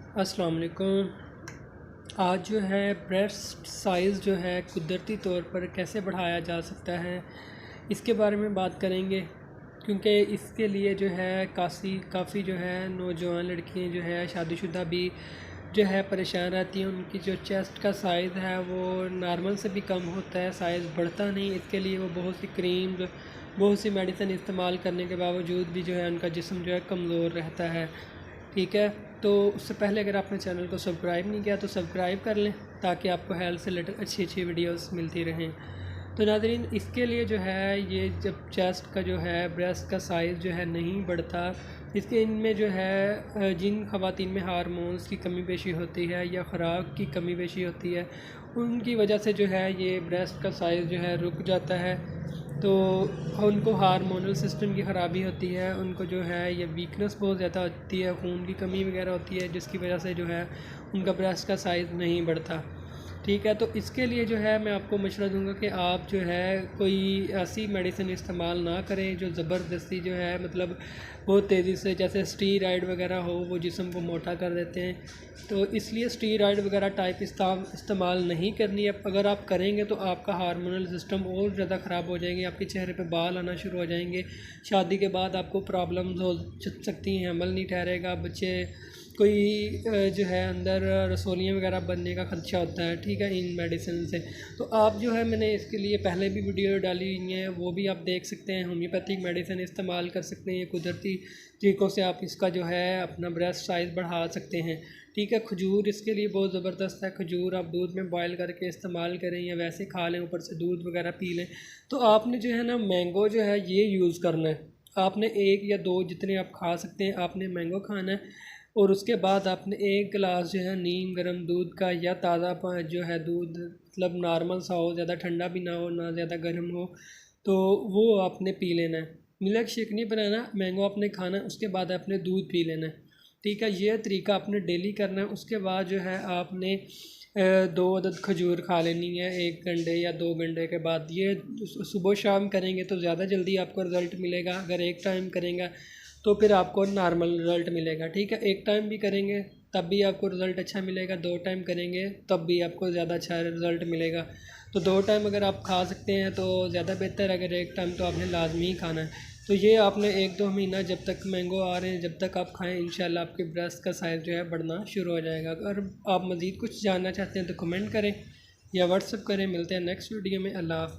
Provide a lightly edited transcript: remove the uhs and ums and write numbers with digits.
अस्सलाम वालेकुम। आज जो है ब्रेस्ट साइज़ जो है कुदरती तौर पर कैसे बढ़ाया जा सकता है इसके बारे में बात करेंगे, क्योंकि इसके लिए जो है काफ़ी जो है नौजवान लड़कियां जो है शादीशुदा भी जो है परेशान रहती हैं। उनकी जो चेस्ट का साइज़ है वो नॉर्मल से भी कम होता है, साइज़ बढ़ता नहीं। इसके लिए वो बहुत सी क्रीम, बहुत सी मेडिसिन इस्तेमाल करने के बावजूद भी जो है उनका जिस्म जो है कमज़ोर रहता है। ठीक है, तो उससे पहले अगर आपने चैनल को सब्सक्राइब नहीं किया तो सब्सक्राइब कर लें ताकि आपको हेल्थ से रिलेटेड अच्छी अच्छी वीडियोस मिलती रहें। तो नाज़रीन, इसके लिए जो है ये जब चेस्ट का जो है ब्रेस्ट का साइज़ जो है नहीं बढ़ता, इसके इनमें जो है जिन ख़वातीन में हार्मोन्स की कमी पेशी होती है या ख़ुराक की कमी पेशी होती है, उनकी वजह से जो है ये ब्रेस्ट का साइज़ जो है रुक जाता है। तो उनको हार्मोनल सिस्टम की ख़राबी होती है, उनको जो है ये वीकनेस बहुत ज़्यादा होती है, खून की कमी वगैरह होती है, जिसकी वजह से जो है उनका ब्रेस्ट का साइज़ नहीं बढ़ता। ठीक है, तो इसके लिए जो है मैं आपको मशवरा दूंगा कि आप जो है कोई ऐसी मेडिसिन इस्तेमाल ना करें जो ज़बरदस्ती जो है मतलब बहुत तेज़ी से, जैसे स्टीरॉयड वगैरह हो, वो जिस्म को मोटा कर देते हैं। तो इसलिए स्टीरॉयड वगैरह टाइप इस्तेमाल नहीं करनी है। अगर आप करेंगे तो आपका हार्मोनल सिस्टम और ज़्यादा ख़राब हो जाएंगे, आपके चेहरे पे बाल आना शुरू हो जाएंगे, शादी के बाद आपको प्रॉब्लम्स हो सकती हैं, हमल नहीं ठहरेगा, बच्चे कोई जो है अंदर रसोलियाँ वगैरह बनने का ख़दशा होता है। ठीक है, इन मेडिसिन से। तो आप जो है, मैंने इसके लिए पहले भी वीडियो डाली हुई हैं, वो भी आप देख सकते हैं। होम्योपैथिक मेडिसिन इस्तेमाल कर सकते हैं, कुदरती तरीक़ों से आप इसका जो है अपना ब्रेस्ट साइज़ बढ़ा सकते हैं। ठीक है, खजूर इसके लिए बहुत ज़बरदस्त है। खजूर आप दूध में बॉयल करके इस्तेमाल करें या वैसे खा लें, ऊपर से दूध वगैरह पी लें। तो आपने जो है ना मैंगो जो है ये यूज़ करना है। आपने एक या दो जितने आप खा सकते हैं आपने मैंगो खाना है, और उसके बाद आपने एक गिलास जो है नीम गर्म दूध का या ताज़ा जो है दूध, मतलब नॉर्मल सा हो, ज़्यादा ठंडा भी ना हो ना ज़्यादा गर्म हो, तो वो आपने पी लेना है। मिल्क शेक नहीं बनाना, मैंगो आपने खाना है, उसके बाद आपने दूध पी लेना है। ठीक है, ये तरीका आपने डेली करना है। उसके बाद जो है आपने 2 अदद खजूर खा लेनी है 1 घंटे या 2 घंटे के बाद। ये सुबह शाम करेंगे तो ज़्यादा जल्दी आपको रिज़ल्ट मिलेगा। अगर एक टाइम करेंगे तो फिर आपको नॉर्मल रिज़ल्ट मिलेगा। ठीक है, एक टाइम भी करेंगे तब भी आपको रिज़ल्ट अच्छा मिलेगा, 2 टाइम करेंगे तब भी आपको ज़्यादा अच्छा रिज़ल्ट मिलेगा। तो 2 टाइम अगर आप खा सकते हैं तो ज़्यादा बेहतर है, अगर एक टाइम तो आपने लाजमी ही खाना है। तो ये आपने 1-2 महीना जब तक मैंगो आ रहे हैं जब तक आप खाएं, इंशाल्लाह आपके ब्रेस्ट का साइज़ जो है बढ़ना शुरू हो जाएगा। अगर आप मज़ीद कुछ जानना चाहते हैं तो कमेंट करें या व्हाट्सअप करें। मिलते हैं नेक्स्ट वीडियो में। अल्लाह हाफ़िज़।